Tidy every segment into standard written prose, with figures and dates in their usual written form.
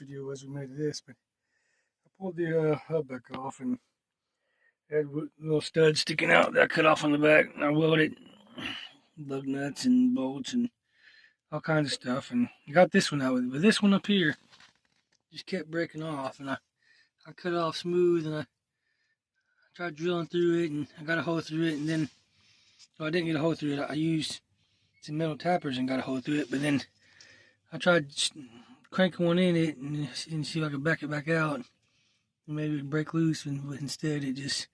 video was we made of this, but I pulled the hub back off and had little studs sticking out that I cut off on the back, and I welded lug nuts and bolts and all kinds of stuff, and I got this one out with it. But this one up here just kept breaking off, and I cut it off smooth, and I tried drilling through it, and I got a hole through it, and then I didn't get a hole through it. I used some metal tappers and got a hole through it, but then I tried cranking one in it and see if I could back it back out, and maybe it would break loose, but instead it just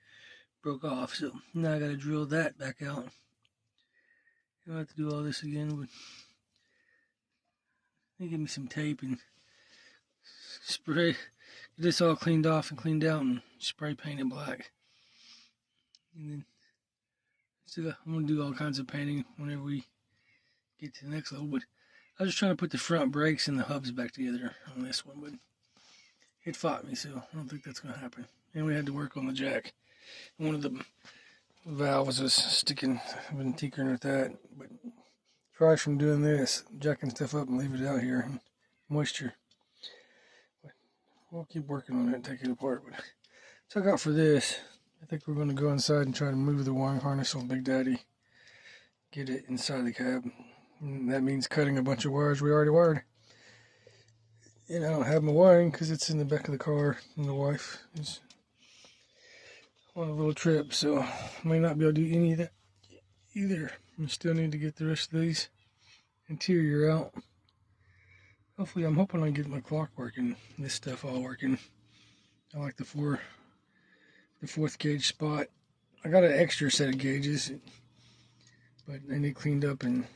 broke off. So now I got to drill that back out. I'll have to do all this again, but they give me some tape and spray, get this all cleaned off and cleaned out, and spray paint it black. And then still, I'm gonna do all kinds of painting whenever we get to the next level. But I was just trying to put the front brakes and the hubs back together on this one, but it fought me, so I don't think that's gonna happen. And we had to work on the jack. One of the valves was sticking. I've been tinkering with that, but try from doing this, jacking stuff up and leave it out here and moisture. But we'll keep working on it and take it apart. But so I got for this, I think we're going to go inside and try to move the wiring harness on Big Daddy, get it inside the cab. And that means cutting a bunch of wires we already wired. And I don't have my wiring because it's in the back of the car, and the wife is on a little trip, so I may not be able to do any of that either. I still need to get the rest of these interior out. Hopefully, I'm hoping I get my clock working, this stuff all working. I like the fourth gauge spot. I got an extra set of gauges, but they need cleaned up, and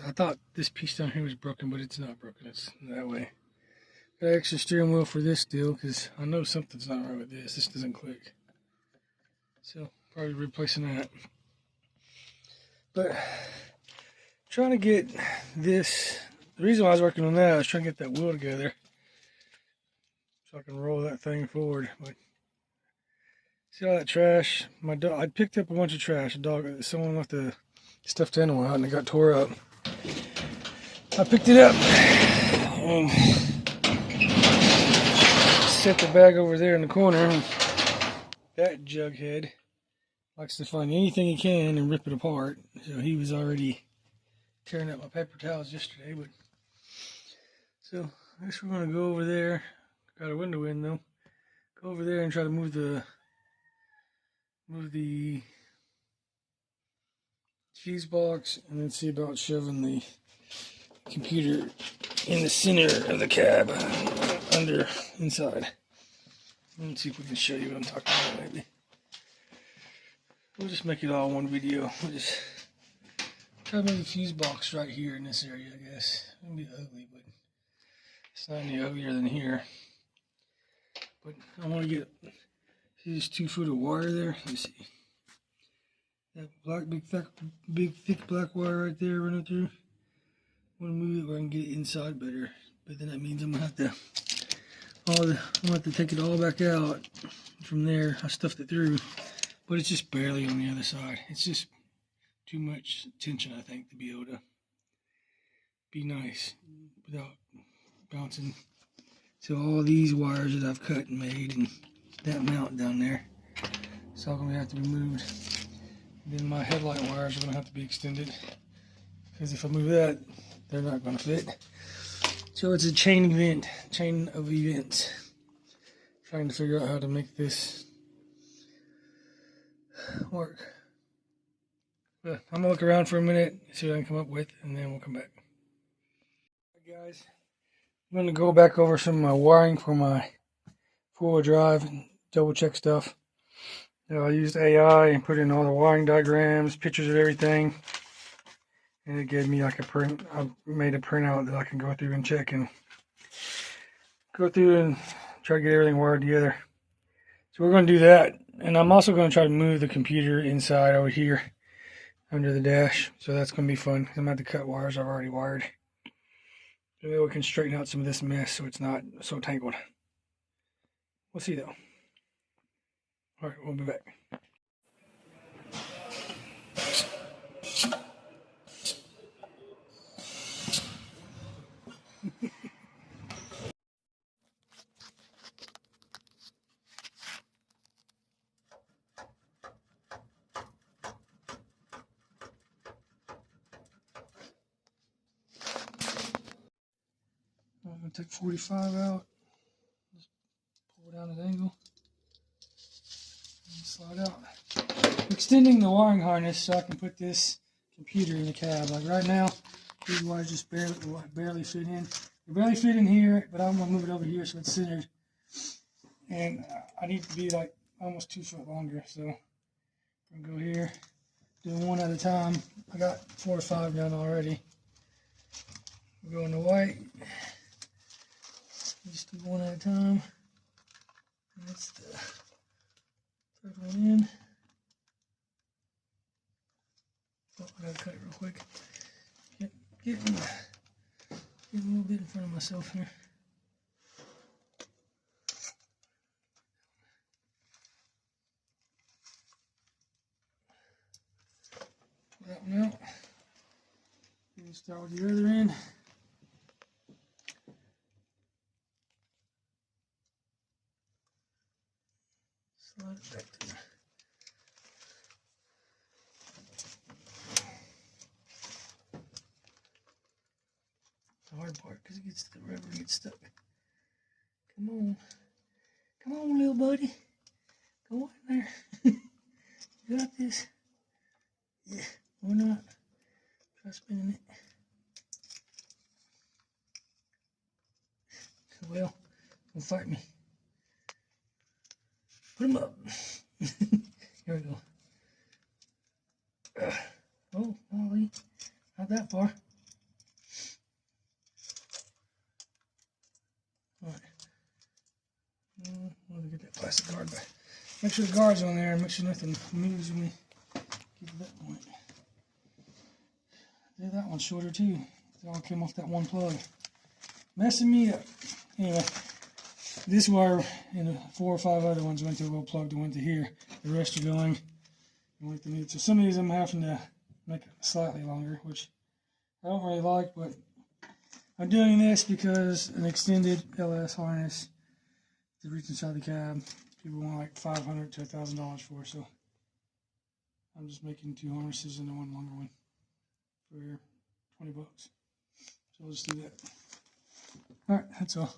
I thought this piece down here was broken, but it's not broken. It's that way. Got an extra steering wheel for this deal because I know something's not right with this. This doesn't click. So probably replacing that. But trying to get this, the reason why I was working on that, I was trying to get that wheel together so I can roll that thing forward. But see all that trash? My dog, I picked up a bunch of trash. Someone left the stuffed animal out and it got tore up. I picked it up and set the bag over there in the corner. That jughead likes to find anything he can and rip it apart. So he was already tearing up my paper towels yesterday. But so I guess we're gonna go over there. Got a window in though. Go over there and try to move the cheese box, and then see about shoving the computer in the center of the cab, inside. Let's see if we can show you what I'm talking about, maybe. We'll just make it all one video. We'll just try to make a fuse box right here in this area, I guess. It'll be ugly, but it's not any uglier than here. But I want to get, see this 2 foot of wire there? Let's see. That black, big thick black wire right there running through. I want to move it where I can get it inside better. But then that means I'm going to have to take it all back out from there. I stuffed it through. But it's just barely on the other side. It's just too much tension, I think, to be able to be nice without bouncing. So all these wires that I've cut and made, and that mount down there, it's all going to have to be moved. And then my headlight wires are going to have to be extended, because if I move that, they're not going to fit. So it's a chain of events. Trying to figure out how to make this work. But I'm gonna look around for a minute, see what I can come up with, and then we'll come back. Alright guys, I'm gonna go back over some of my wiring for my 4-wheel drive and double check stuff. I used AI and put in all the wiring diagrams, pictures of everything, and it gave me like a print. I made a printout that I can go through and check and go through and try to get everything wired together. So we're going to do that, and I'm also going to try to move the computer inside over here under the dash. So that's going to be fun. I'm going to have to cut wires I've already wired. Maybe we can straighten out some of this mess so it's not so tangled. We'll see though. Alright, we'll be back. take 45 out. Just pull it down at an angle. And slide out. I'm extending the wiring harness so I can put this computer in the cab. Like right now, these wires just barely fit in. They barely fit in here, but I'm gonna move it over here so it's centered. And I need to be like almost 2 foot longer. So I'm gonna go here, doing one at a time. I got 4 or 5 done already. We'll go into white. Just do one at a time. And that's the third one in. Oh, I gotta cut it real quick. Getting a little bit in front of myself here. Pull that one out. And start with the other end. Slide it back to the hard part because it gets the rubber and gets stuck. Come on. Come on, little buddy. Go in there. You got this. Yeah, or not. Try spinning it. Well, don't fight me. Put them up. Here we go. Oh, Molly. Not that far. Alright. Let me get that plastic guard back. Make sure the guard's on there and make sure nothing moves when we get to that point. Yeah, that one's shorter too. It all came off that one plug. Messing me up. Anyway, this wire and the 4 or 5 other ones went to a little plug that went to here. The rest are going like they need. So some of these I'm having to make it slightly longer, which I don't really like, but I'm doing this because an extended LS harness to reach inside the cab, people want like $500 to $1,000 for, so I'm just making 2 harnesses and one longer one for $20. So I'll just do that. Alright, that's all.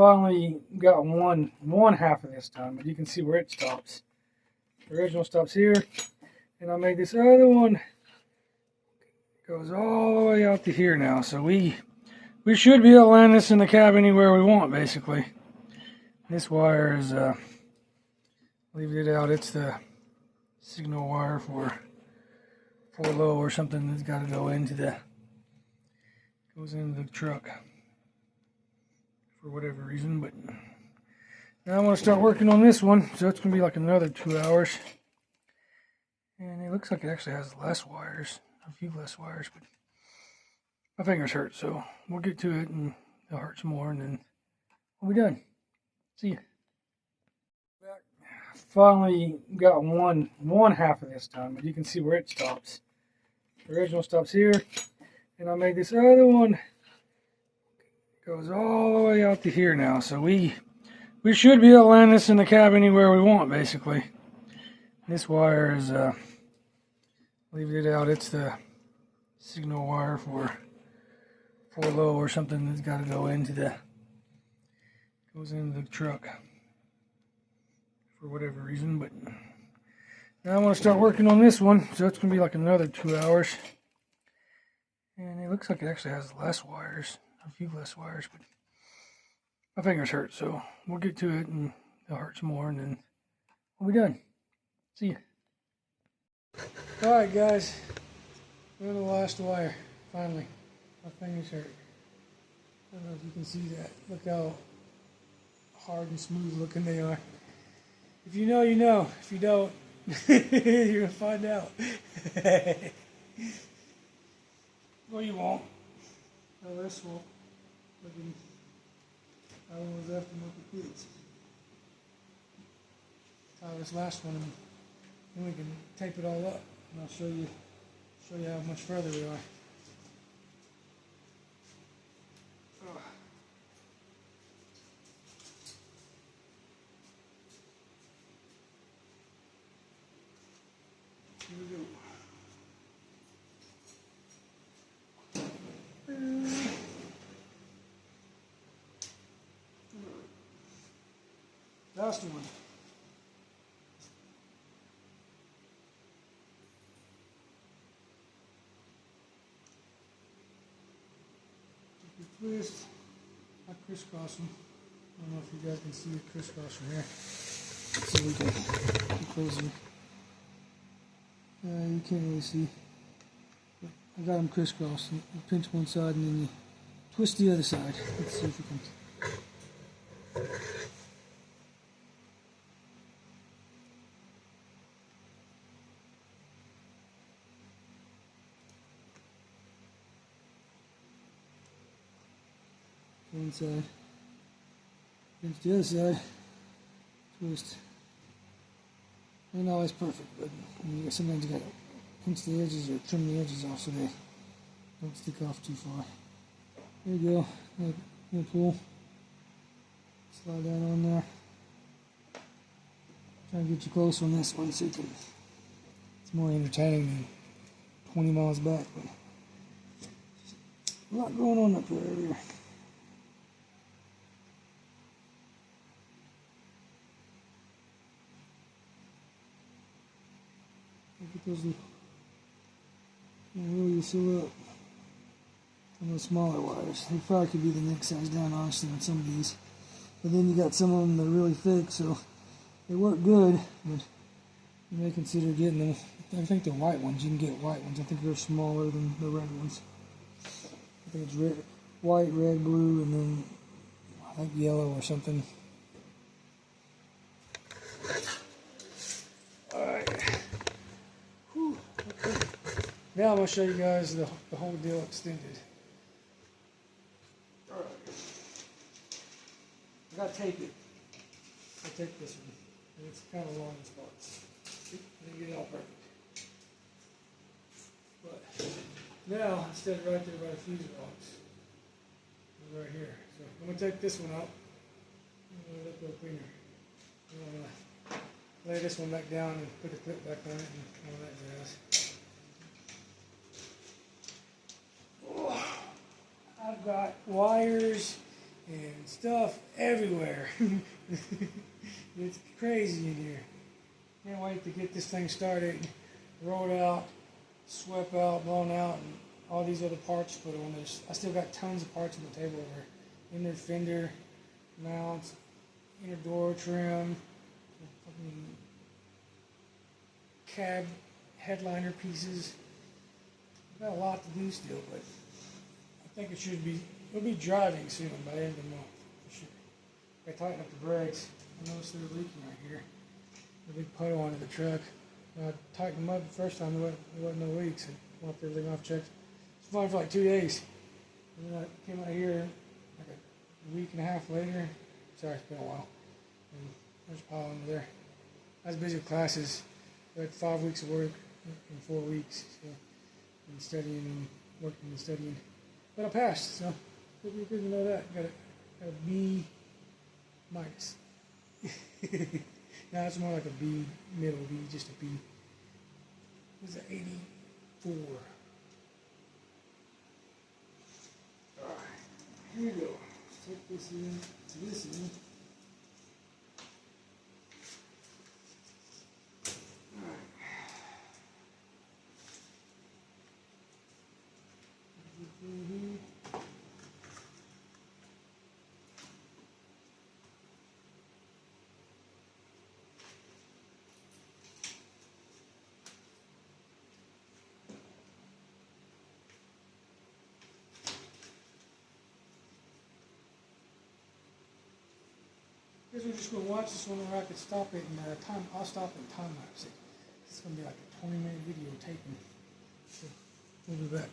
finally got one half of this time, but you can see where it stops. The original stops here, and I made this other one goes all the way out to here now. So we should be able to land this in the cab anywhere we want, basically. This wire is leave it out. It's the signal wire for low or something that's got to go into the truck for whatever reason. But now I want to start working on this one, so it's gonna be like another 2 hours. And it looks like it actually has less wires, a few less wires, but my fingers hurt, so we'll get to it and it'll hurt some more, and then we'll be done. See ya. Finally got one half of this time, but you can see where it stops. The original stops here, and I made this other one goes all the way out to here now. So we should be able to land this in the cab anywhere we want, basically. This wire is leave it out. It's the signal wire for low or something that's got to go into the truck for whatever reason. But now I want to start working on this one, so it's gonna be like another 2 hours. And it looks like it actually has less wires, a few less wires, but my fingers hurt, so we'll get to it and it'll hurt some more, and then we'll be done. See ya. Alright guys, we're the last wire, finally. My fingers hurt. I don't know if you can see that. Look how hard and smooth looking they are. If you know, you know. If you don't, you're gonna find out. Well, you won't. No, this won't. I was after my kids. Tie this last one, and then we can tape it all up, and I'll show you how much further we are. Here we go. Last one. Twist. I crisscross them. I don't know if you guys can see the crisscross from here. So we can close them. You can't really see. But I got them crisscrossed. You pinch one side and then you twist the other side. Let's see if we can. One side, pinch the other side, twist. Ain't always perfect, but sometimes you gotta pinch the edges or trim the edges off so they don't stick off too far. There you go. Little pull. Slide that on there. Try to get you close on this one so you can. It's more entertaining than 20 miles back, but a lot going on up there earlier. Look at those really seal up on those smaller wires. They probably could be the next size down, honestly, on some of these. But then you got some of them that are really thick, so they work good, but you may consider getting them. I think the white ones, you can get white ones. I think they're smaller than the red ones. I think it's red, white, red, blue, and then I think yellow or something. Now I'm going to show you guys the whole deal extended. Alright. I got to tape it. I take this one. And it's kind of long in spots. I didn't get it all perfect. But now, instead of right there by the fuse box, it's right here. So I'm going to take this one out. I'm going to let it go cleaner. I'm going to lay this one back down and put the clip back on it and all that jazz. I've got wires and stuff everywhere. It's crazy in here. Can't wait to get this thing started, rolled out, swept out, blown out, and all these other parts put on this. I still got tons of parts on the table over here. Inner fender mounts, inner door trim, fucking cab headliner pieces. Got a lot to do still, but I think it'll be driving soon by the end of the month, for sure. I tighten up the brakes. I noticed they're leaking right here. A big puddle under the truck. I tightened them up the first time, there wasn't no leaks. I went up there, leak off checks. It's fine for like 2 days. And then I came out here like a week and a half later. Sorry, it's been a while. And there's a pile under there. I was busy with classes. I had 5 weeks of work in 4 weeks. So, and studying and working and studying. But I passed, so good to know that. Got a B minus. Now it's more like a B, middle B, just a B. It was an 84. Alright, here we go. Let's take this in to this end. I guess we're just going to watch this one, or I could stop it and I'll stop and time lapse it. It's going to be like a 20-minute video taken. So we'll be back.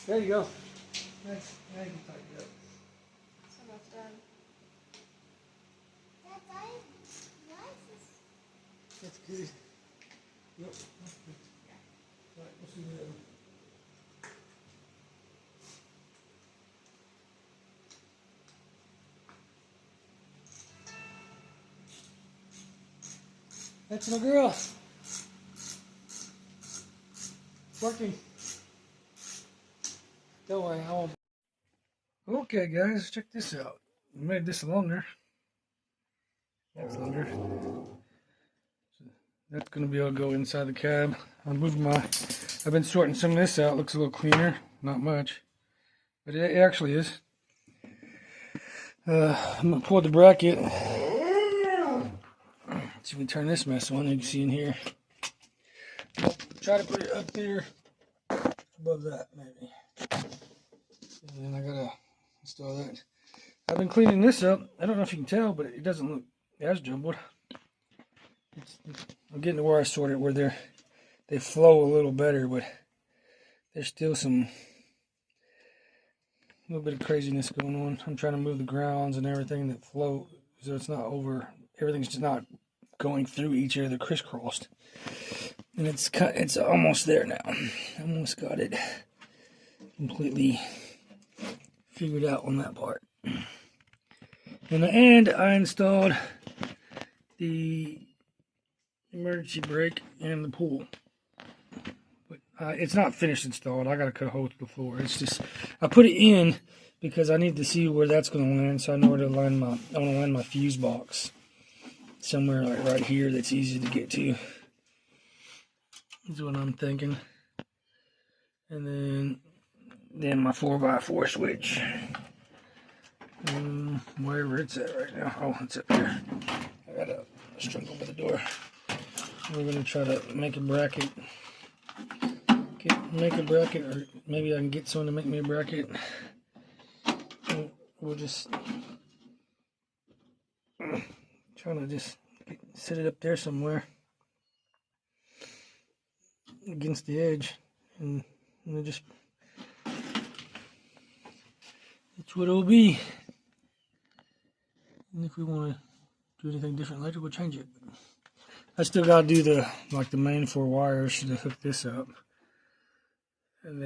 There you go. Nice. Now you can tighten it up. It's almost done. That's good. Yep, that's good. All right, we'll see you later. That's my girl. Working. Don't worry, I won't. Okay, guys, check this out. I made this longer. That's longer. So that's gonna be able to go inside the cab. I've been sorting some of this out. Looks a little cleaner. Not much, but it actually is. I'm gonna pull the bracket. See if we turn this mess on. You can see in here. Try to put it up there above that, maybe. And then I gotta install that. I've been cleaning this up. I don't know if you can tell, but it doesn't look as jumbled. I'm getting to where I sort it, where they flow a little better, but there's still a little bit of craziness going on. I'm trying to move the grounds and everything that flow, so it's not over. Everything's just not going through each other crisscrossed. And it's almost there now. Almost got it completely figured out on that part. In the end, I installed the emergency brake and the pool. But it's not finished installed. I got to cut a hole through the floor. It's just, I put it in because I need to see where that's going to land, so I know where to line I want to line my fuse box. Somewhere like right here that's easy to get to. Is what I'm thinking. And then my 4x4 switch. Wherever it's at right now. Oh, it's up here. I got a string over the door. We're gonna try to make a bracket. Make a bracket, or maybe I can get someone to make me a bracket. We'll just trying to just set it up there somewhere against the edge, and then just that's what it'll be. And if we want to do anything different later, we'll change it. I still gotta do the main 4 wires to hook this up, and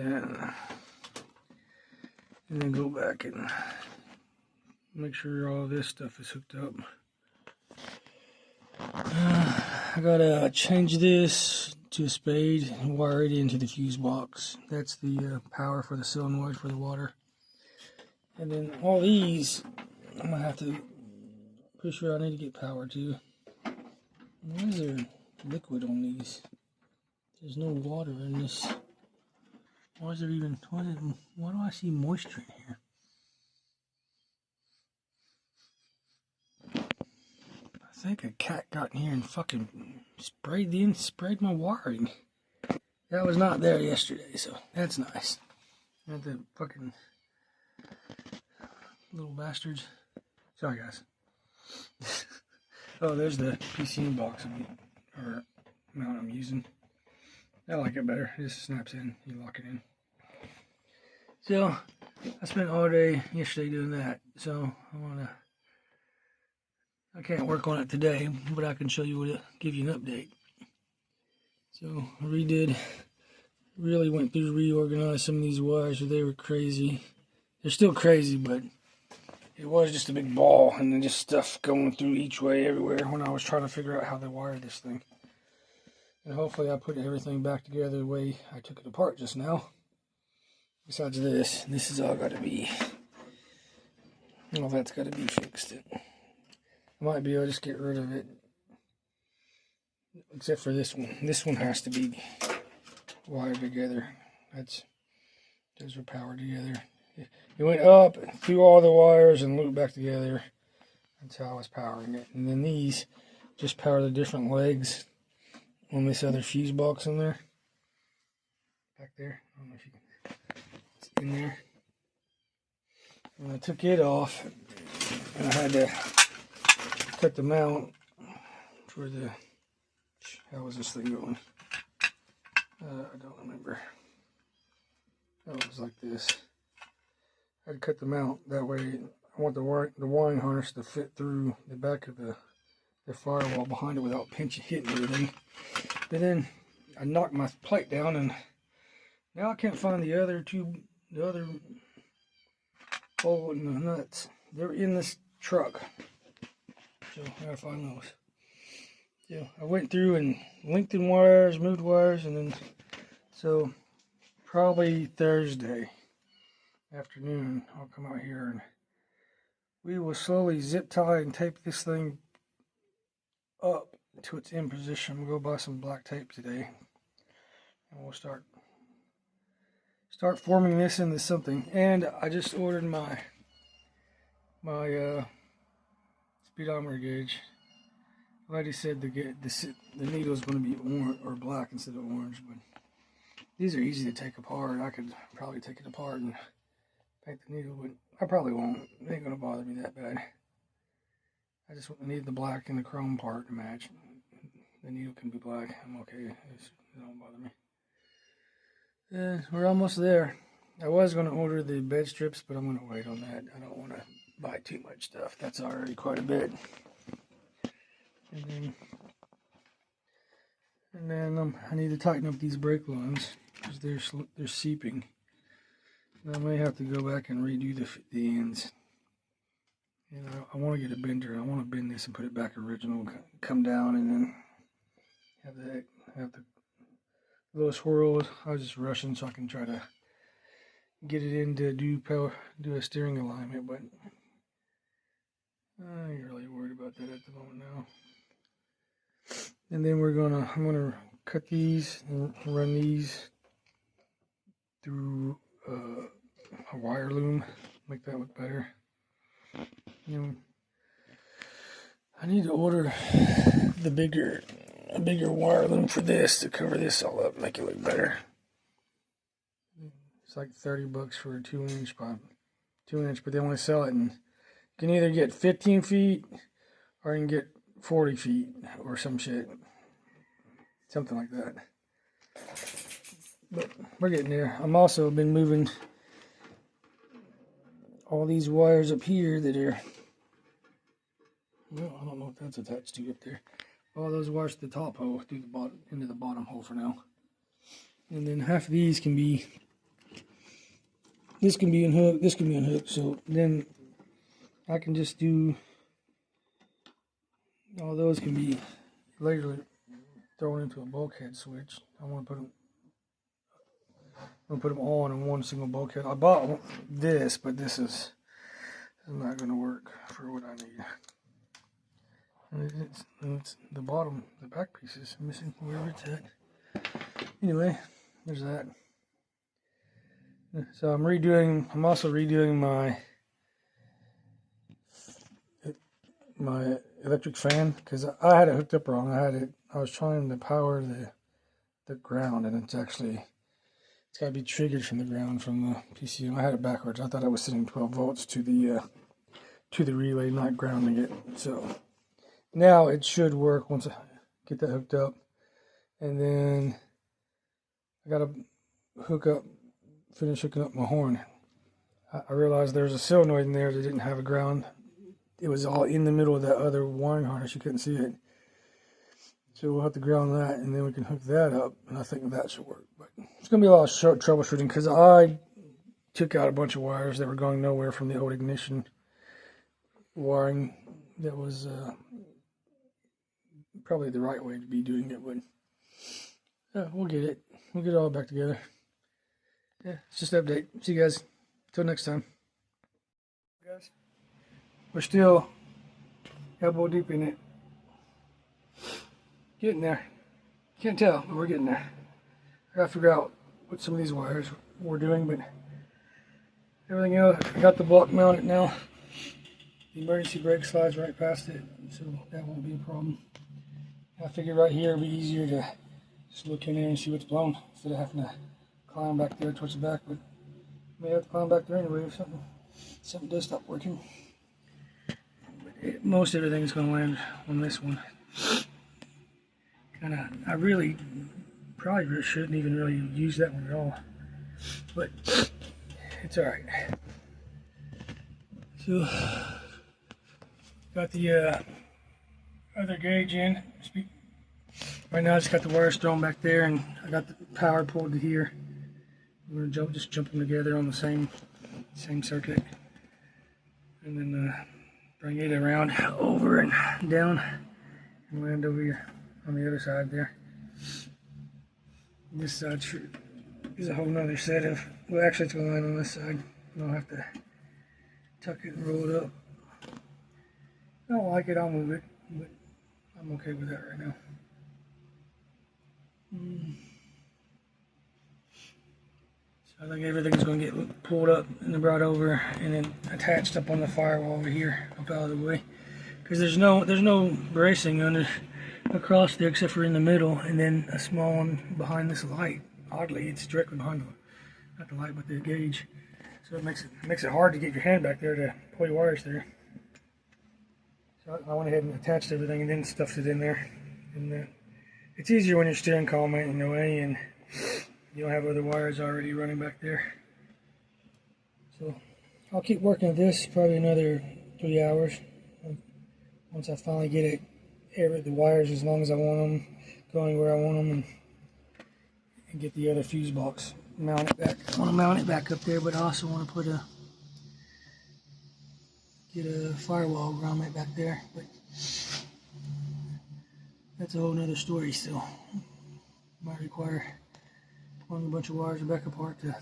then go back and make sure all this stuff is hooked up. I gotta change this to a spade and wire it into the fuse box. That's the power for the solenoid for the water. And then all these, I'm gonna have to, pretty sure I need to get power to. Why is there liquid on these? There's no water in this. Why is there even, why do I see moisture in here? I think a cat got in here and fucking sprayed my wiring. That was not there yesterday, so that's nice. Not the fucking little bastards. Sorry, guys. Oh, there's the PCM box or mount I'm using. I like it better. It just snaps in. You lock it in. So I spent all day yesterday doing that. So I can't work on it today, but I can show you give you an update. So I really went through, reorganized some of these wires. So they were crazy. They're still crazy, but it was just a big ball, and then just stuff going through each way, everywhere, when I was trying to figure out how they wired this thing. And hopefully I put everything back together the way I took it apart just now. Besides this is all got to be, all that's got to be fixed. I might be able to just get rid of it, except for this one. This one has to be wired together. Those are powered together. It went up through all the wires and looped back together. That's how I was powering it. And then these just power the different legs on this other fuse box in there. Back there. I don't know if you can. It's in there. And I took it off, and I had to cut the mount for the, how was this thing going? I don't remember. Oh, it was like this. I had to cut the mount, that way I want the wiring harness to fit through the back of the firewall behind it without hitting everything. But then I knocked my plate down, and now I can't find the other bolt and the nuts. They're in this truck, so I gotta find those. Yeah, I went through and lengthened wires, moved wires, and then so probably Thursday afternoon, I'll come out here and we will slowly zip tie and tape this thing up to its in position. We'll go buy some black tape today, and we'll start forming this into something. And I just ordered my speedometer gauge. The lady said the needle is going to be orange or black instead of orange, but these are easy to take apart. I could probably take it apart and paint the needle, but I probably won't. It ain't going to bother me that bad. I just need the black and the chrome part to match. The needle can be black. I'm okay. It don't bother me. We're almost there. I was going to order the bed strips, but I'm going to wait on that. I don't want to buy too much stuff. That's already quite a bit. And then I need to tighten up these brake lines because they're seeping. And I may have to go back and redo the ends. And I want to get a bender. I want to bend this and put it back original, come down, and then have the little swirls. I was just rushing so I can try to get it in to do a steering alignment, but I ain't really worried about that at the moment now. And then I'm gonna cut these and run these through a wire loom, make that look better. I need to order a bigger wire loom for this to cover this all up, make it look better. It's like $30 for a 2-inch by 2-inch, but they only sell it, and you can either get 15 feet or you can get 40 feet or some shit, something like that. But we're getting there. I'm also been moving all these wires up here that are, well, I don't know what that's attached to up there. All those wires to the top hole, through the bottom, into the bottom hole for now. And then half of these can be, this can be unhooked, this can be unhooked. So then I can just do, all those can be later thrown into a bulkhead switch. I want to put them all in one single bulkhead. I bought this, but this is not going to work for what I need. And it's the bottom, the back piece is missing wherever it's at. Anyway, there's that. So I'm also redoing my electric fan, because I had it hooked up wrong. I was trying to power the ground, and it's got to be triggered from the ground from the PCM. I had it backwards. I thought I was sending 12 volts to the relay, not grounding it. So now it should work once I get that hooked up. And then I got to finish hooking up my horn. I realized there's a solenoid in there that didn't have a ground. It was all in the middle of that other wiring harness. You couldn't see it. So we'll have to ground that, and then we can hook that up, and I think that should work. But it's going to be a lot of short troubleshooting, because I took out a bunch of wires that were going nowhere from the old ignition wiring. That was probably the right way to be doing it, but we'll get it. We'll get it all back together. Yeah, it's just an update. See you guys. Till next time. Guys, we're still elbow deep in it. Getting there. Can't tell, but we're getting there. I gotta figure out what some of these wires we're doing, but everything else, I got the block mounted now. The emergency brake slides right past it, so that won't be a problem. I figured right here it'd be easier to just look in there and see what's blown instead of having to climb back there towards the back, but I may have to climb back there anyway if something does stop working. But most everything is going to land on this one. I really probably shouldn't even really use that one at all, but it's alright. So got the other gauge in. Right now I just got the wires thrown back there, and I got the power pulled to here. We're gonna just jump them together on the same circuit, and then bring it around over and down and land over here on the other side there. This side is a whole nother set of, well, actually it's going to land on this side. You don't have to tuck it and roll it up. If I don't like it, I'll move it, but I'm okay with that right now. So I think everything's going to get pulled up and brought over and then attached up on the firewall over here, up out of the way. Because there's no bracing under across there except for in the middle, and then a small one behind this light. Oddly, it's directly behind not the light, but the gauge. So it makes it hard to get your hand back there to pull your wires through. So I went ahead and attached everything and then stuffed it in there. And it's easier when your steering column ain't in the way and you don't have other wires already running back there. So I'll keep working at this probably another 3 hours. Once I finally get the wires as long as I want them, going where I want them, and get the other fuse box mounted back. I want to mount it back up there, but I also want to get a firewall grommet back there. But that's a whole nother story still. Might require pulling a bunch of wires back apart to,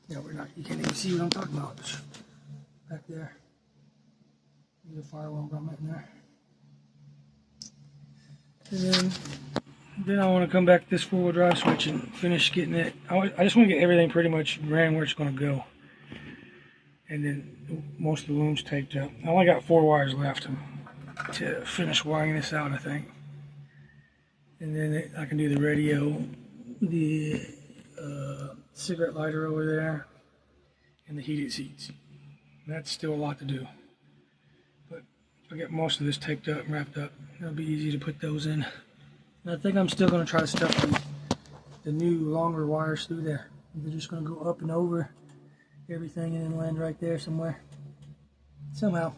yeah, you can't even see what I'm talking about. Back there. There's a firewall grommet in there. And then I want to come back to this four-wheel drive switch and finish getting it. I just want to get everything pretty much ran where it's going to go. And then most of the looms taped up. I only got 4 wires left to finish wiring this out, I think. And then I can do the radio, the cigarette lighter over there, and the heated seats. And that's still a lot to do. But if I get most of this taped up and wrapped up, it'll be easy to put those in. And I think I'm still going to try to stuff the new longer wires through there. They're just going to go up and over everything and then land right there somewhere. Somehow.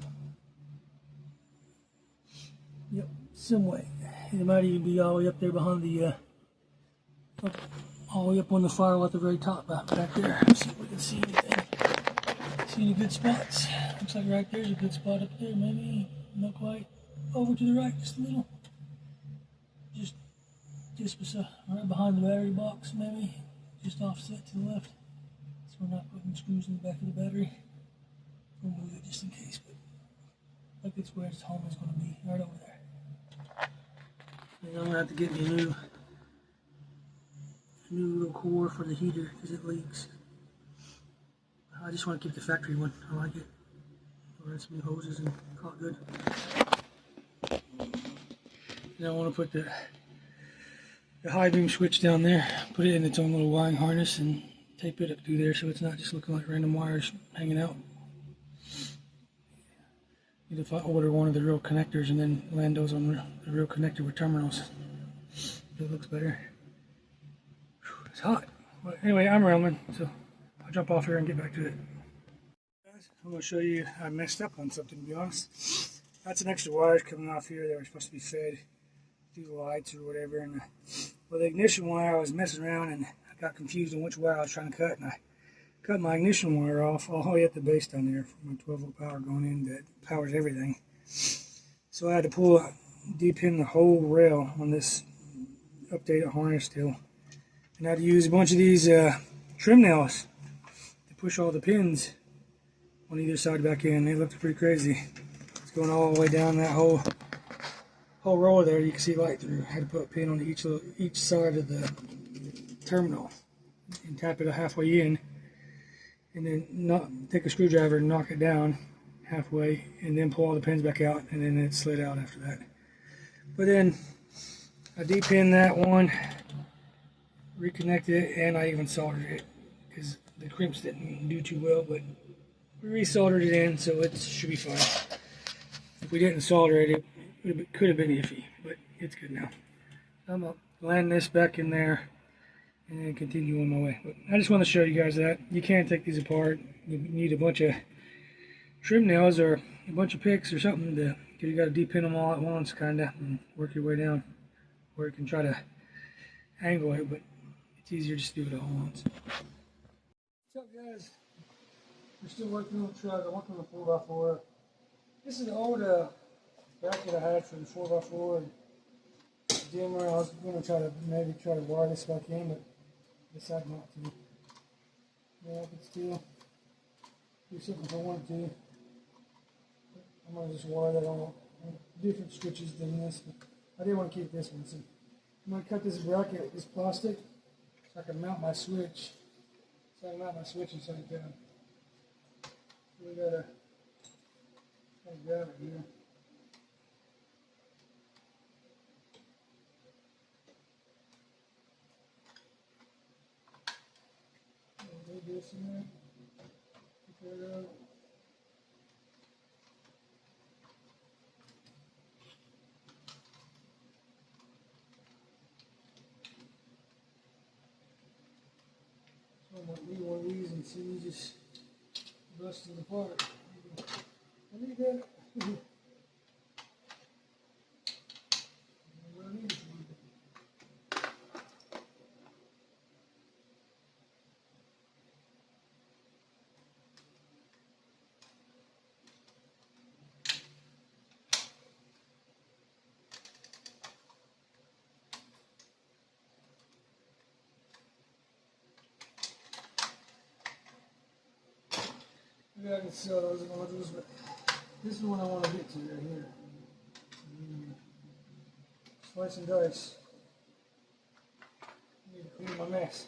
Yep, some way. It might even be all the way up there behind the, all the way up on the firewall at the very top back there. Let's see if we can see anything. See any good spots. Looks like right there's a good spot up there, maybe. Not quite. Over to the right, just a little. Just right behind the battery box, maybe. Just offset to the left. So we're not putting screws in the back of the battery. We'll move it just in case, but I think it's where its home is going to be, right over there. And I'm going to have to get me a new little core for the heater because it leaks. I just want to keep the factory one. I like it. I'll run some new hoses and call it good. And I want to put the high beam switch down there, put it in its own little wiring harness and tape it up through there so it's not just looking like random wires hanging out. Need to order one of the real connectors and then land those on the real connector with terminals. It looks better. It's hot. But anyway, I'm rambling, so I'll jump off here and get back to it. I'm going to show you I messed up on something, to be honest. That's an extra wires coming off here that were supposed to be fed through the lights or whatever. And well, the ignition wire, I was messing around and I got confused on which wire I was trying to cut, and I cut my ignition wire off all the way at the base down there for my 12-volt power going in that powers everything. So I had to de-pin the whole rail on this updated harness still. And I had to use a bunch of these trim nails to push all the pins on either side back in. They looked pretty crazy. It's going all the way down that whole row there. You can see light through. I had to put a pin on each side of the terminal and tap it halfway in, and then take a screwdriver and knock it down halfway, and then pull all the pins back out, and then it slid out after that. But then I de-pinned that one, reconnected it, and I even soldered it because the crimps didn't do too well, but we re-soldered it in, so it should be fine. If we didn't solder it, it could have been iffy, but it's good now. I'm going to land this back in there and then continue on my way. But I just want to show you guys that you can take these apart. You need a bunch of trim nails or a bunch of picks or something because you got to de-pin them all at once, kind of, and work your way down. Or you can try to angle it, but it's easier just to do it all at once. What's up, guys? We're still working on the truck. I'm working on the 4x4. This is an old bracket I had for the 4x4 and dimmer. I was going to try to wire this back in, but decided not to. Yeah, but still, do something if I wanted to. I'm going to just wire that on different switches than this. But I didn't want to keep this one. So I'm going to cut this bracket with this plastic so I can mount my switch. So I can mount my switch inside down. So we got to grab it here. Do this in there. Put that out. So I might need one of these and see me just busting apart. I need that. What I need. Maybe I can sell those modules, but this is the one I want to get to right here. Slice and dice. I need to clean my mess.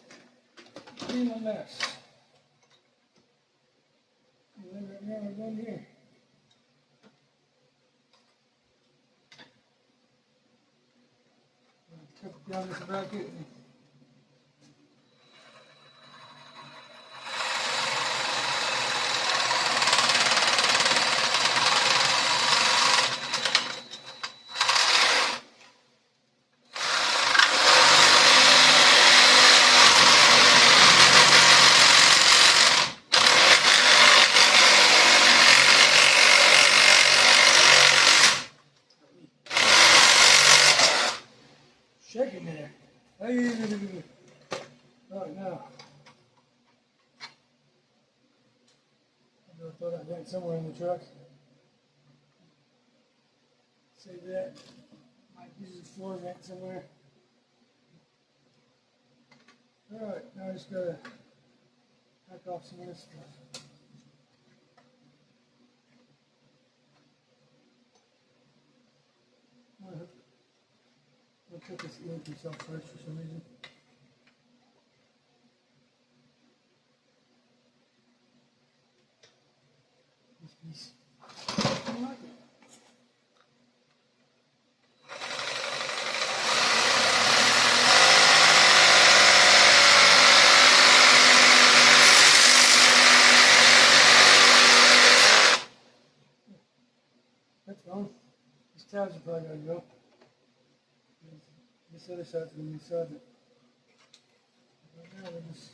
Clean my mess. And then right now we're done here. Cut down this bracket. Shaking there. Hey. Right now. I thought I had somewhere in the truck. Save that. Might use the floor vent somewhere. Alright, now I just gotta hack off some of this stuff. I'll cut this link myself first for some reason. This piece. I like it. That's gone. These tabs are probably going to go. This other side's going to be inside it. Right now, we'll just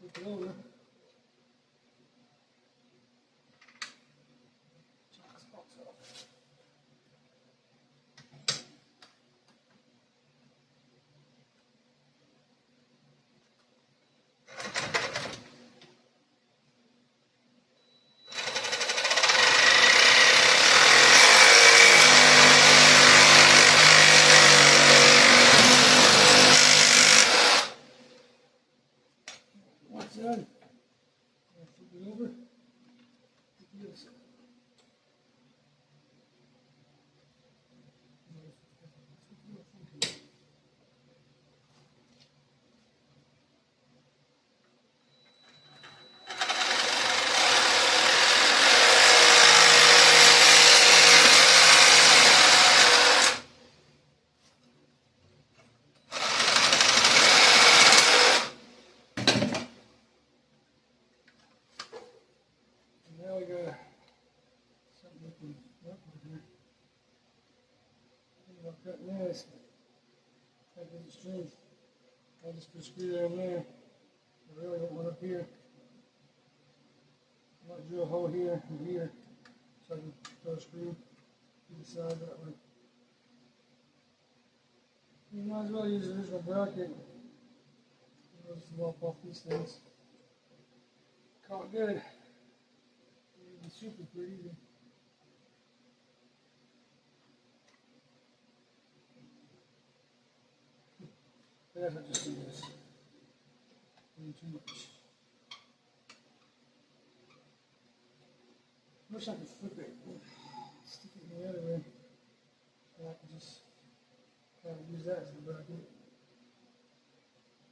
flip it over. Check this box off. Done. Flip it over. Flip the other side. Now we got something we can work with here. I'm not cutting this, but that gives it strength. I'll just put a screw there and there. I really don't want up here. I might drill a hole here and here so I can throw a screw to the side that way. You might as well use the original bracket. I'll just lop off these things. Call it good. Super pretty. I guess I'll just do this. Too much. wish I could flip it. Stick it in the other way. And I could just kind of use that as the bracket. You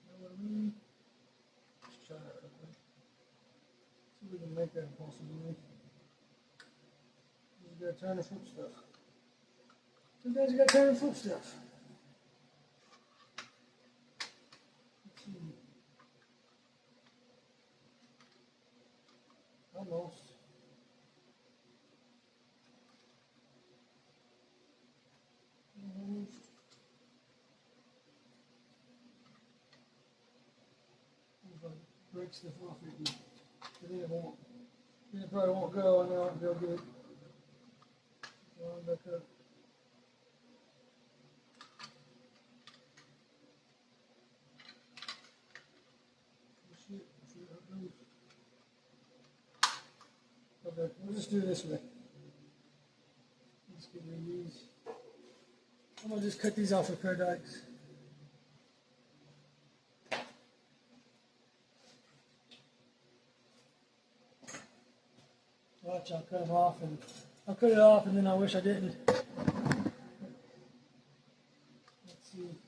know what I mean? Let's try that real quick. See if we can make that a possibility. You gotta turn and flip stuff. Sometimes you gotta turn and flip stuff. Let's see. Almost. Almost. If I break stuff off, then it won't. Then it probably won't go, and then I'll be able to get it lined back up. Okay, we'll just do it this way. Let's get rid of these. I'm gonna just cut these off with pair dikes. Watch, I'll cut them off, and I'll cut it off, and then I wish I didn't. Let's see.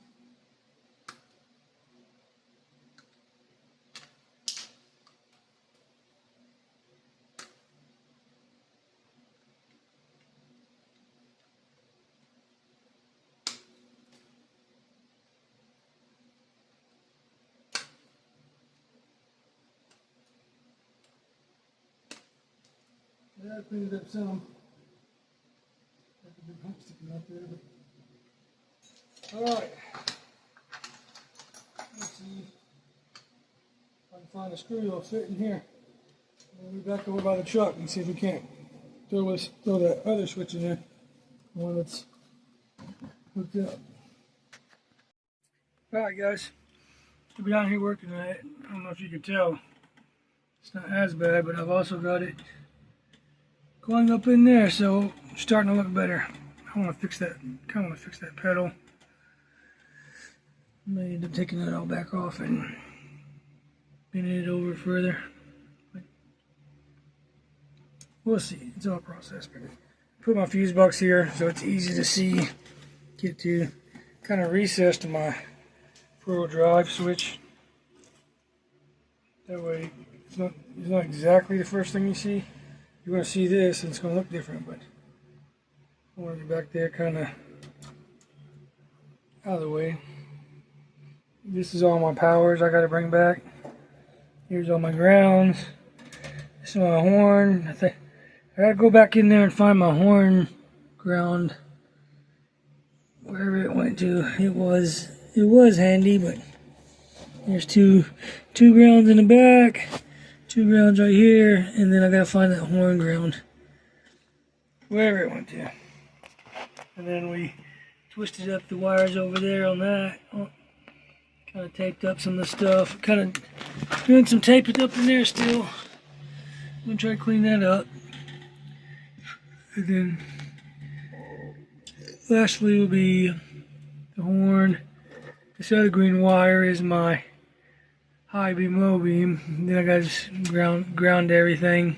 Yeah, I cleaned it up some. Got the big hump sticking out there. Alright. Let's see if I can find a screw that'll fit in here. We'll be back over by the truck and see if we can't throw that other switch in there. The one that's hooked up. Alright guys. I'll be down here working on it. I don't know if you can tell. It's not as bad, but I've also got it going up in there, so it's starting to look better. I want to fix that. Kind of want to fix that pedal. May end up taking that all back off and bending it over further. But we'll see. It's all a process. Put my fuse box here so it's easy to see. Get to kind of recessed my Pro drive switch. That way, it's not exactly the first thing you see. You're going to see this and it's going to look different, but I want to get back there kind of out of the way. This is all my powers I got to bring back. Here's all my grounds. This is my horn. I got to go back in there and find my horn ground. Wherever it went to, it was handy, but there's two grounds in the back. 2 grounds right here, and then I gotta find that horn ground wherever it went to. And then we twisted up the wires over there on that. Oh, kind of taped up some of the stuff. Kind of doing some taping up in there still. I'm gonna try to clean that up. And then lastly will be the horn. This other green wire is my high beam, low beam. And then I gotta just ground everything.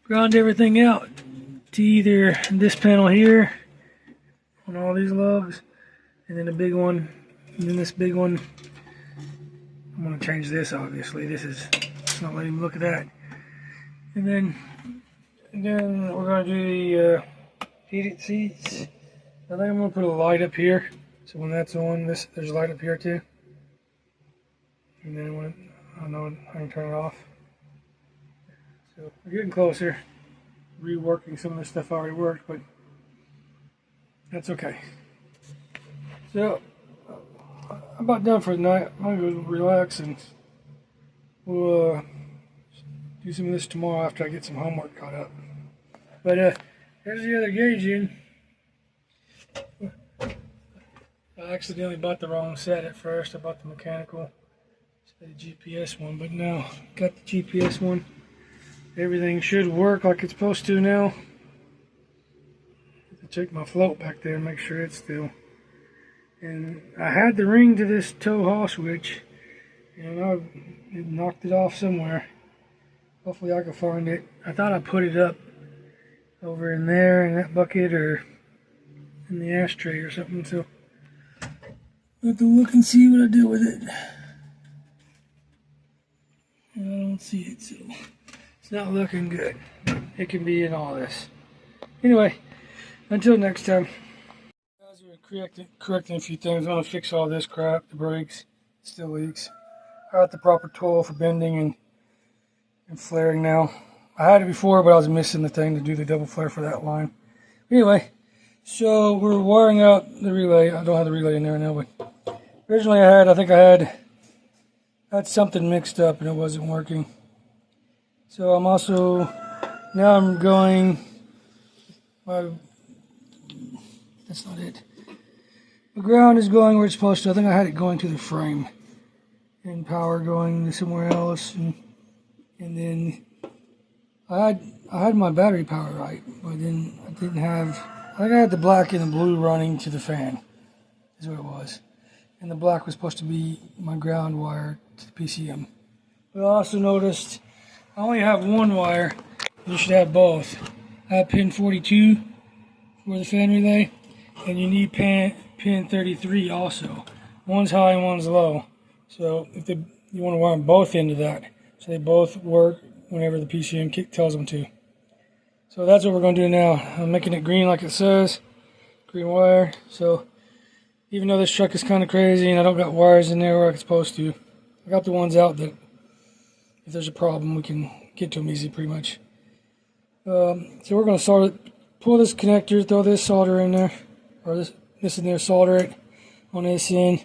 Ground everything out to either this panel here on all these lugs, and then a big one, and then this big one. I'm gonna change this obviously. It's not letting me look at that. And then we're gonna do the heated seats. I think I'm gonna put a light up here. So when that's on, there's a light up here too. And then when I know I can turn it off. So we're getting closer. Reworking some of the stuff already worked, but that's okay. So I'm about done for the night. I'm gonna go relax and we'll do some of this tomorrow after I get some homework caught up. But there's the other gauge in. I accidentally bought the wrong set at first. I bought the mechanical, the GPS one, but now got the GPS one. Everything should work like it's supposed to now. Have to check my float back there and make sure it's still. And I had the ring to this tow haul switch, and I knocked it off somewhere. Hopefully I can find it. I thought I put it up over in there in that bucket or in the ashtray or something. So I have to look and see what I do with it. I don't see it, so it's not looking good. It can be in all this. Anyway, until next time. Guys, we're correcting a few things. I'm gonna fix all this crap. The brakes still leaks. I got the proper tool for bending and flaring now. I had it before, but I was missing the thing to do the double flare for that line. Anyway, so we're wiring out the relay. I don't have the relay in there now, but originally I think I had something mixed up and it wasn't working. So I'm also, now I'm going, that's not it. The ground is going where it's supposed to. I think I had it going to the frame and power going to somewhere else. And then I had my battery power right, but then I didn't have, I think I had the black and the blue running to the fan, is what it was. And the black was supposed to be my ground wire to the PCM. But I also noticed I only have one wire. You should have both. I have pin 42 for the fan relay, and you need pin 33 also. One's high and one's low. So if you want to wire them both into that, so they both work whenever the PCM tells them to. So that's what we're going to do now. I'm making it green like it says, green wire. So even though this truck is kind of crazy and I don't got wires in there where I'm supposed to, I got the ones out that if there's a problem we can get to them easy pretty much. So we're going to pull this connector, throw this solder in there, or this in there, solder it on this end.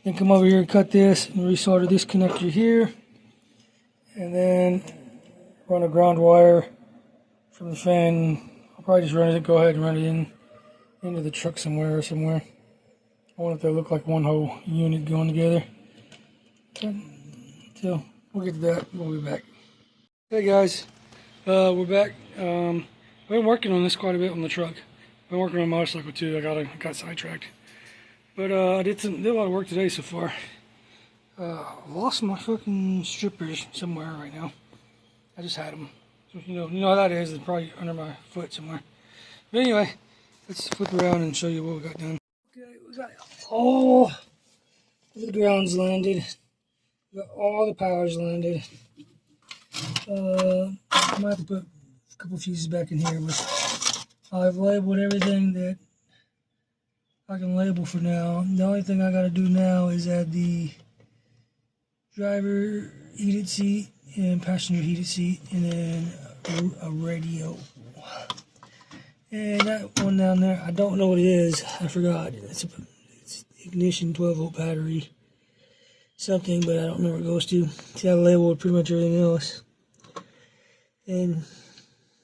Then come over here and cut this and resolder this connector here. And then run a ground wire from the fan. I'll probably just go ahead and run it into the truck somewhere. I want it to look like one whole unit going together. So we'll get to that. We'll be back. Hey guys, we're back. I've been working on this quite a bit on the truck. I've been working on a motorcycle too. I got sidetracked. But I did a lot of work today so far. I lost my fucking strippers somewhere right now. I just had them. So, you know how that is. They're probably under my foot somewhere. But anyway, let's flip around and show you what we got done. Okay, we got all the grounds landed. We got all the powers landed. I might have to put a couple fuses back in here, but I've labeled everything that I can label for now. The only thing I gotta do now is add the driver heated seat and passenger heated seat, and then a radio. And that one down there, I don't know what it is. I forgot. It's ignition 12-volt battery something, but I don't remember what it goes to. See, I labeled pretty much everything else. And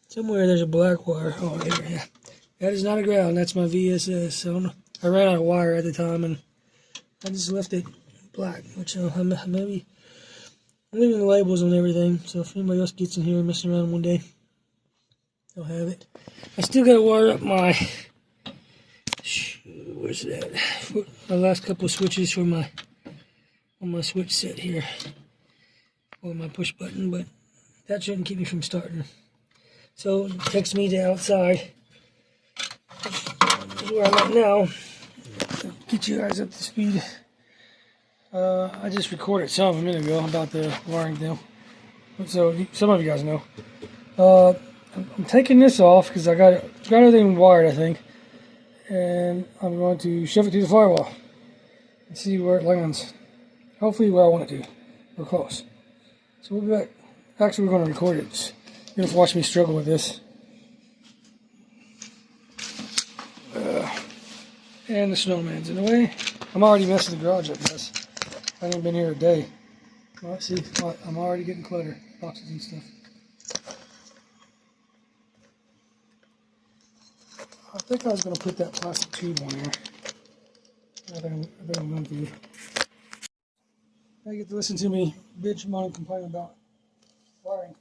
somewhere there's a black wire. Oh, there, yeah. That is not a ground. That's my VSS. So I ran out of wire at the time, and I just left it black, which maybe I'm leaving the labels on everything, so if anybody else gets in here and messing around one day, they'll have it. I still got to wire up my, where's it at? My last couple of switches for on my switch set here, or my push button, but that shouldn't keep me from starting. So it takes me to outside, where I'm at now. Get you guys up to speed. I just recorded some a minute ago about the wiring deal, so some of you guys know. I'm taking this off because I got everything wired, I think, and I'm going to shove it through the firewall and see where it lands. Hopefully where I want it to. We're close. So we'll be back. Actually, we're going to record it. You're going to watch me struggle with this. And the snowman's in the way. I'm already messing the garage up, guys. I haven't been here a day. Well, see, I'm already getting clutter, boxes and stuff. I think I was going to put that plastic tube on there. I think I'm going to. I get to listen to me bitch, moan, and complain about wiring.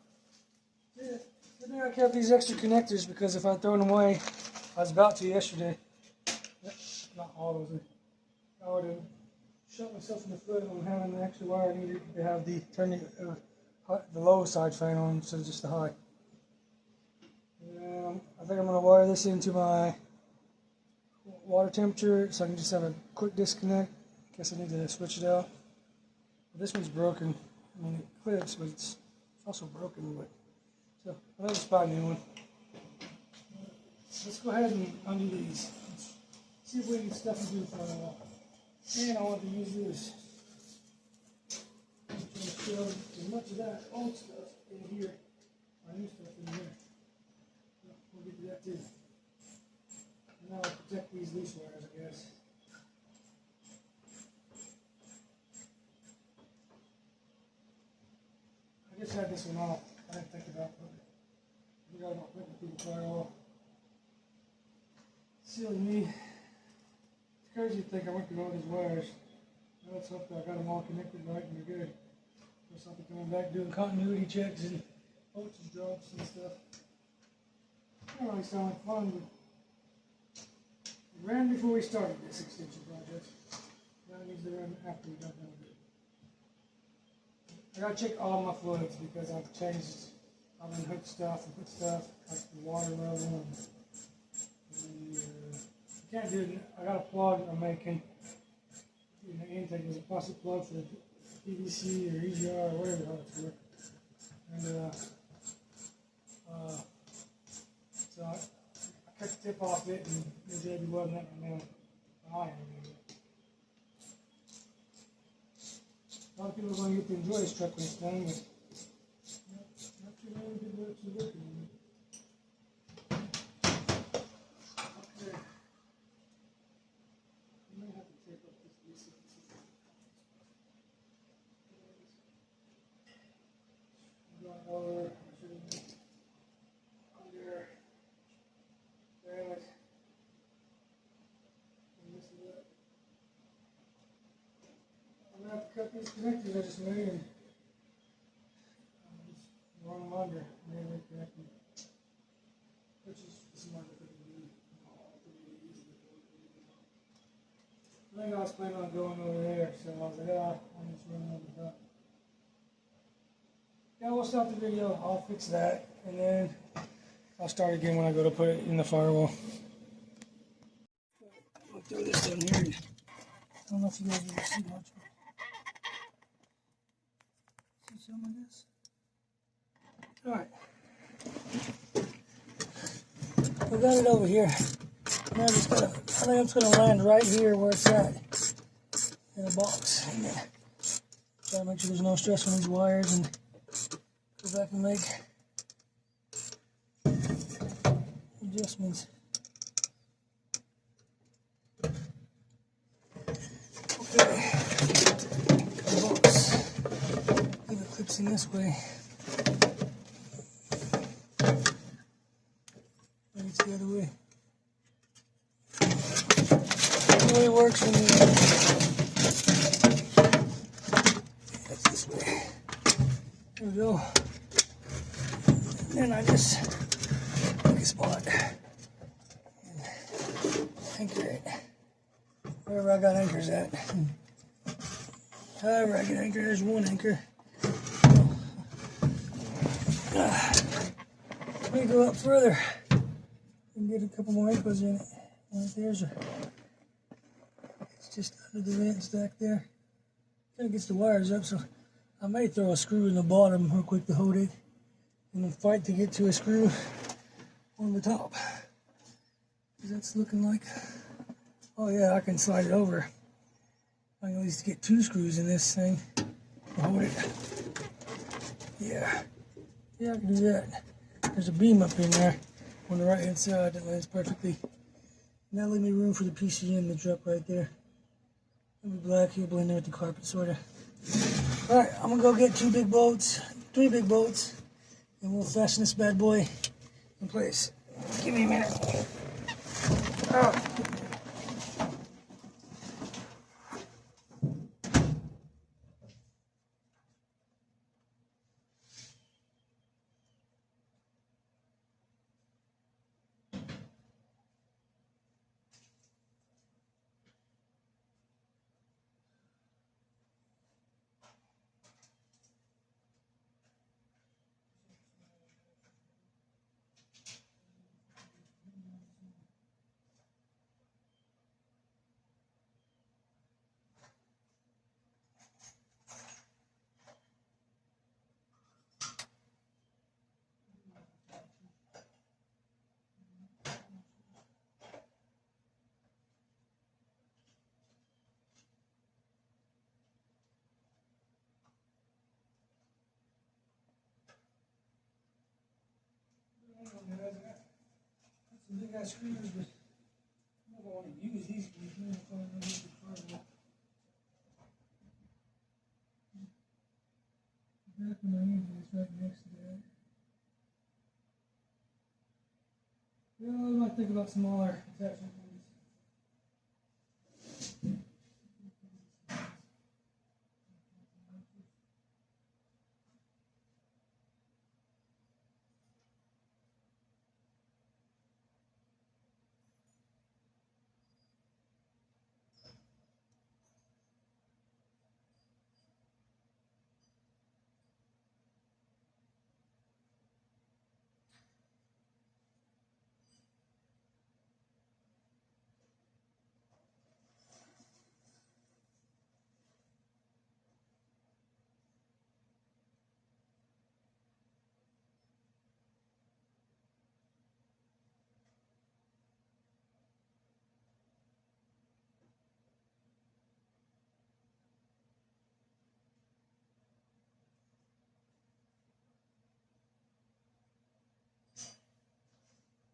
Yeah, good thing I kept these extra connectors, because if I'd thrown them away, I was about to yesterday. Not all of them. I would have shot myself in the foot on having the extra wire I needed to have turn the low side fan on instead of just the high. And I think I'm going to wire this into my water temperature so I can just have a quick disconnect. Guess I need to switch it out. This one's broken. I mean, it clips, but it's also broken. But so I'll just buy a new one. Let's go ahead and undo these. Let's see if we can stuff them through the firewall. And I want to use this. I'm trying to show as much of that old stuff in here, our new stuff in here. We'll get to that too. Now I'll protect these loose wires, I guess. I just had this one off. I didn't think about putting it. I forgot about putting it through the firewall. Silly me. It's crazy to think I went through all these wires. Now let's hope that I got them all connected right and they're good. There's something coming back doing continuity checks and voltage drops and stuff. That don't really sound like fun, but it ran before we started this extension project. Now it needs to run after we got done with it. I gotta check all my fluids because I've changed, I've unhooked stuff and put stuff like the water level and you can't do it. I got a plug I'm making in the intake. There's a plastic plug for the PVC or EGR or whatever the hell it's for. And so I cut the tip off it and the JB wasn't that right now. I am. A lot of people are going to get to enjoy this truck when it's done, but not too many people are actually working on it. Okay. I may have to take off this piece. Going over, under, damn it. And this is it. I'm going to have to cut these connectors I just made and just run them under and then reconnect them. Which is smart if I can do all three of these. I think I was planning on going over there, so I was like, I'll just run over the top. Yeah, we'll stop the video. I'll fix that, and then I'll start again when I go to put it in the firewall. I'll throw this down here. I don't know if you guys will see much. See some of this? Alright. We got it over here. Now I think I'm just gonna land right here where it's at. In a box. And then try to make sure there's no stress on these wires and go back and make adjustments. Okay. Box. Leave it clips in this way. Maybe it's the other way. The way it works when you that's this way. There we go. And then I just pick a spot and anchor it. Wherever I got anchors at. However I get anchor, there's one anchor. Let me go up further and get a couple more anchors in it. Right there's a, it's just under the vent stack there. Kind of gets the wires up, so I may throw a screw in the bottom real quick to hold it and then fight to get to a screw on the top. Because that's looking like, oh yeah, I can slide it over. I can at least get 2 screws in this thing to hold it. Yeah, I can do that. There's a beam up in there on the right hand side that lands perfectly. Now leave me room for the PCM to drop right there. It'll be black, he'll blend in with the carpet, sorta. Alright, I'm gonna go get 3 big bolts, and we'll fasten this bad boy in place. Give me a minute. Oh. guys. I got some big ass screws, but I don't want to use these. Back when I need this right next to that. Yeah, I might think about smaller attachment points.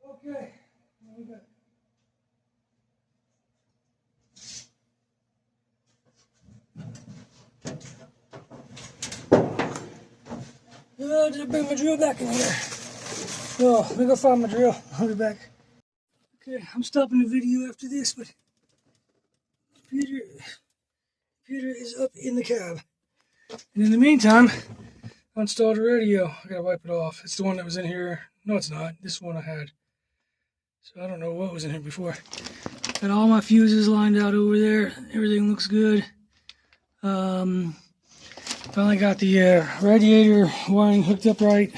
Okay, what we got? Oh, did I bring my drill back in here? No, let me go find my drill. I'll be back. Okay, I'm stopping the video after this, but computer is up in the cab. And in the meantime, I installed a radio. I gotta wipe it off. It's the one that was in here. No, it's not. This is the one I had. So I don't know what was in here before. Got all my fuses lined out over there. Everything looks good. Finally got the radiator wiring hooked up right.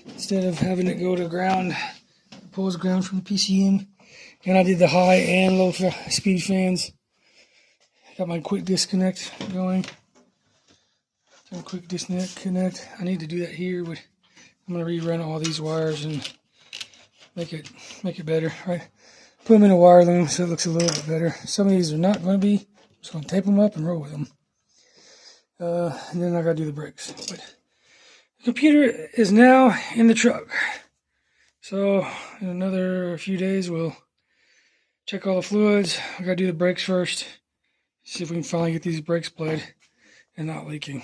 Instead of having it go to ground, it pulls ground from the PCM. And I did the high and low speed fans. Got my quick disconnect going. Quick disconnect. I need to do that here, but I'm gonna rerun all these wires and make it better, right? Put them in a wire loom so it looks a little bit better. Some of these are not going to be. I'm just going to tape them up and roll with them. And then I got to do the brakes. But the computer is now in the truck. So in another few days, we'll check all the fluids. I got to do the brakes first. See if we can finally get these brakes played and not leaking.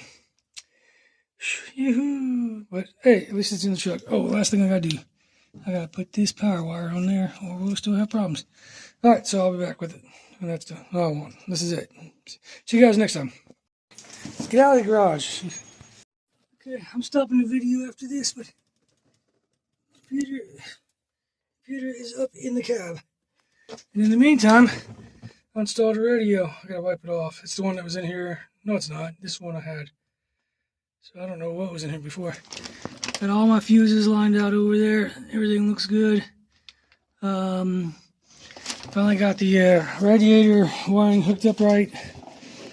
Yoo-hoo. But hey, at least it's in the truck. Oh, last thing I got to do. I got to put this power wire on there or we'll still have problems. All right, so I'll be back with it when that's done. Oh, I won't. This is it. See you guys next time. Get out of the garage. Okay, I'm stopping the video after this, but computer is up in the cab. And in the meantime, I installed a radio. I gotta wipe it off. It's the one that was in here. No, it's not. This is the one I had. So I don't know what was in here before. Got all my fuses lined out over there. Everything looks good. Finally got the radiator wiring hooked up right.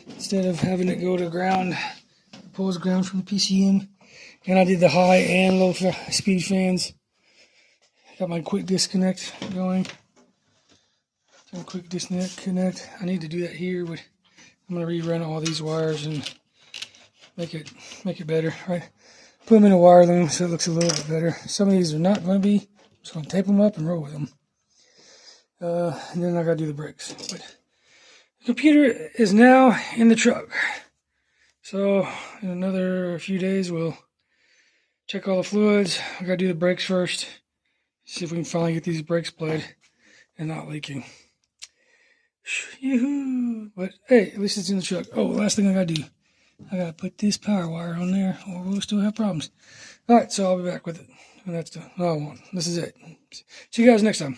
Instead of having it go to ground, it pulls ground from the PCM. And I did the high and low speed fans. Got my quick disconnect going. Quick disconnect. I need to do that here, but I'm gonna rerun all these wires and make it better, right? Put them in a wire loom so it looks a little bit better. Some of these are not going to be. I'm just going to tape them up and roll with them. And then I got to do the brakes. But the computer is now in the truck. So in another few days, we'll check all the fluids. I got to do the brakes first. See if we can finally get these brakes played and not leaking. Yoo-hoo. But hey, at least it's in the truck. Oh, last thing I got to do. I got to put this power wire on there or we'll still have problems. All right, so I'll be back with it when that's done. Oh, I won't. This is it. See you guys next time.